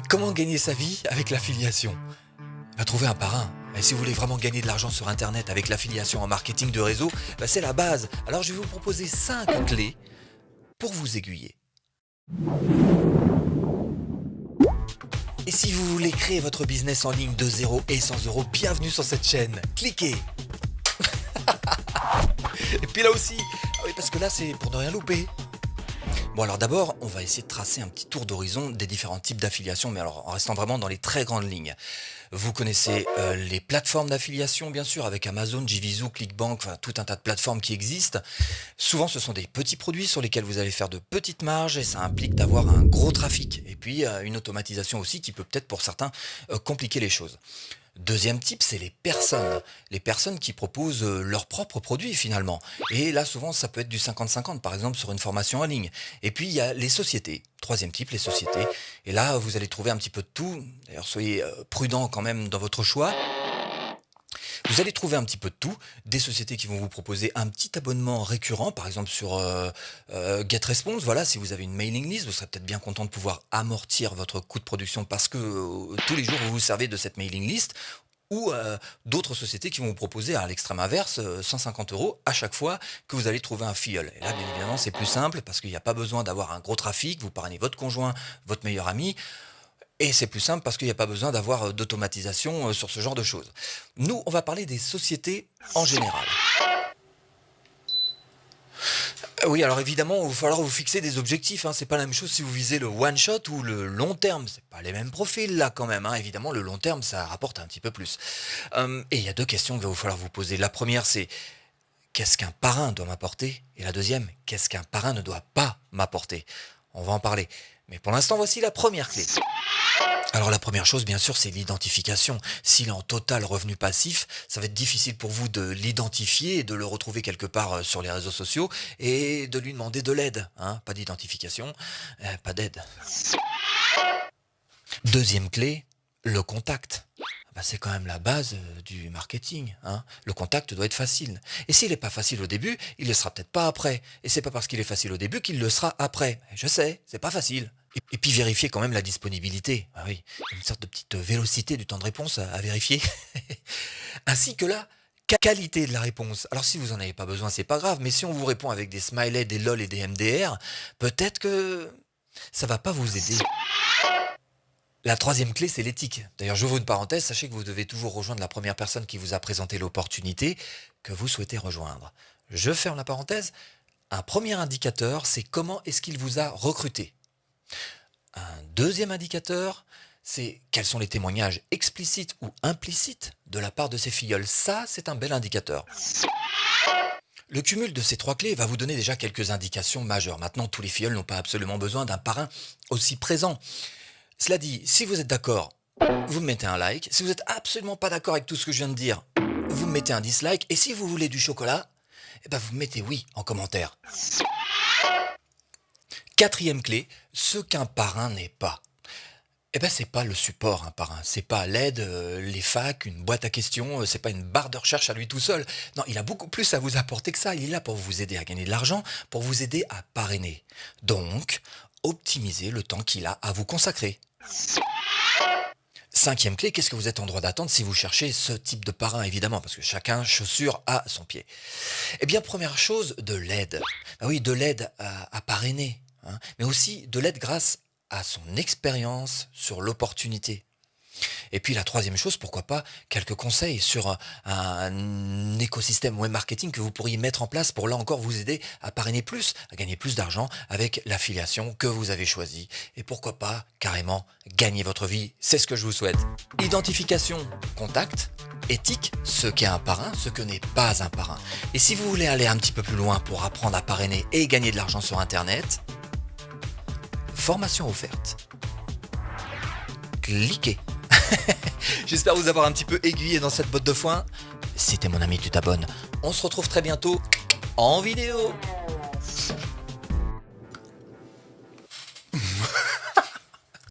Comment gagner sa vie avec l'affiliation? Trouver un parrain. Et si vous voulez vraiment gagner de l'argent sur Internet avec l'affiliation en marketing de réseau, c'est la base. Alors je vais vous proposer 5 clés pour vous aiguiller. Et si vous voulez créer votre business en ligne de 0 et 100 euros, bienvenue sur cette chaîne. Cliquez. Et puis là aussi, oui, parce que là c'est pour ne rien louper. Bon alors d'abord, on va essayer de tracer un petit tour d'horizon des différents types d'affiliation, mais alors en restant vraiment dans les très grandes lignes. Vous connaissez les plateformes d'affiliation, bien sûr, avec Amazon, JVZoo, ClickBank, enfin tout un tas de plateformes qui existent. Souvent, ce sont des petits produits sur lesquels vous allez faire de petites marges et ça implique d'avoir un gros trafic. Et puis, une automatisation aussi qui peut peut-être pour certains compliquer les choses. Deuxième type, c'est les personnes. Les personnes qui proposent leurs propres produits finalement. Et là, souvent, ça peut être du 50-50, par exemple, sur une formation en ligne. Et puis, il y a les sociétés. Troisième type, les sociétés. Et là, vous allez trouver un petit peu de tout. D'ailleurs, soyez prudents quand même dans votre choix. Vous allez trouver un petit peu de tout, des sociétés qui vont vous proposer un petit abonnement récurrent, par exemple sur GetResponse. Voilà, si vous avez une mailing list, vous serez peut-être bien content de pouvoir amortir votre coût de production parce que tous les jours vous vous servez de cette mailing list. Ou d'autres sociétés qui vont vous proposer à l'extrême inverse 150 euros à chaque fois que vous allez trouver un filleul. Et là, bien évidemment, c'est plus simple parce qu'il n'y a pas besoin d'avoir un gros trafic. Vous parrainez votre conjoint, votre meilleur ami. Et c'est plus simple parce qu'il n'y a pas besoin d'avoir d'automatisation sur ce genre de choses. Nous, on va parler des sociétés en général. Oui, alors évidemment, il va falloir vous fixer des objectifs. C'est pas la même chose si vous visez le one shot ou le long terme. C'est pas les mêmes profils là quand même. Évidemment, le long terme, ça rapporte un petit peu plus. Et il y a deux questions qu'il va vous falloir vous poser. La première, c'est qu'est-ce qu'un parrain doit m'apporter? Et la deuxième, qu'est-ce qu'un parrain ne doit pas m'apporter? On va en parler. Mais pour l'instant, voici la première clé. Alors la première chose, bien sûr, c'est l'identification. S'il est en total revenu passif, ça va être difficile pour vous de l'identifier et de le retrouver quelque part sur les réseaux sociaux et de lui demander de l'aide. Pas d'identification, pas d'aide. Deuxième clé, le contact. C'est quand même la base du marketing. Le contact doit être facile. Et s'il n'est pas facile au début, il ne le sera peut-être pas après. Et c'est pas parce qu'il est facile au début qu'il le sera après. Je sais, c'est pas facile. Et puis vérifier quand même la disponibilité. Oui, une sorte de petite vélocité du temps de réponse à vérifier. Ainsi que la qualité de la réponse. Alors si vous n'en avez pas besoin, c'est pas grave. Mais si on vous répond avec des smileys, des lol et des MDR, peut-être que ça va pas vous aider. La troisième clé, c'est l'éthique. D'ailleurs, j'ouvre une parenthèse, sachez que vous devez toujours rejoindre la première personne qui vous a présenté l'opportunité que vous souhaitez rejoindre. Je ferme la parenthèse. Un premier indicateur, c'est comment est-ce qu'il vous a recruté. Un deuxième indicateur, c'est quels sont les témoignages explicites ou implicites de la part de ces filleuls. Ça, c'est un bel indicateur. Le cumul de ces trois clés va vous donner déjà quelques indications majeures. Maintenant, tous les filleuls n'ont pas absolument besoin d'un parrain aussi présent. Cela dit, si vous êtes d'accord, vous me mettez un like. Si vous n'êtes absolument pas d'accord avec tout ce que je viens de dire, vous me mettez un dislike. Et si vous voulez du chocolat, vous me mettez oui en commentaire. Quatrième clé, ce qu'un parrain n'est pas. C'est pas le support, un parrain. C'est pas l'aide, les facs, une boîte à questions, c'est pas une barre de recherche à lui tout seul. Non, il a beaucoup plus à vous apporter que ça. Il est là pour vous aider à gagner de l'argent, pour vous aider à parrainer. Donc, optimisez le temps qu'il a à vous consacrer. Cinquième clé, qu'est-ce que vous êtes en droit d'attendre si vous cherchez ce type de parrain, évidemment, parce que chacun chaussure à son pied. Première chose, de l'aide. Oui, de l'aide à parrainer, mais aussi de l'aide grâce à son expérience sur l'opportunité. Et puis la troisième chose, pourquoi pas, quelques conseils sur un écosystème web marketing que vous pourriez mettre en place pour là encore vous aider à parrainer plus, à gagner plus d'argent avec l'affiliation que vous avez choisie. Et pourquoi pas, carrément, gagner votre vie, c'est ce que je vous souhaite. Identification, contact, éthique, ce qu'est un parrain, ce que n'est pas un parrain. Et si vous voulez aller un petit peu plus loin pour apprendre à parrainer et gagner de l'argent sur Internet, formation offerte. Cliquez. J'espère vous avoir un petit peu aiguillé dans cette botte de foin. Si t'es mon ami, tu t'abonnes. On se retrouve très bientôt en vidéo.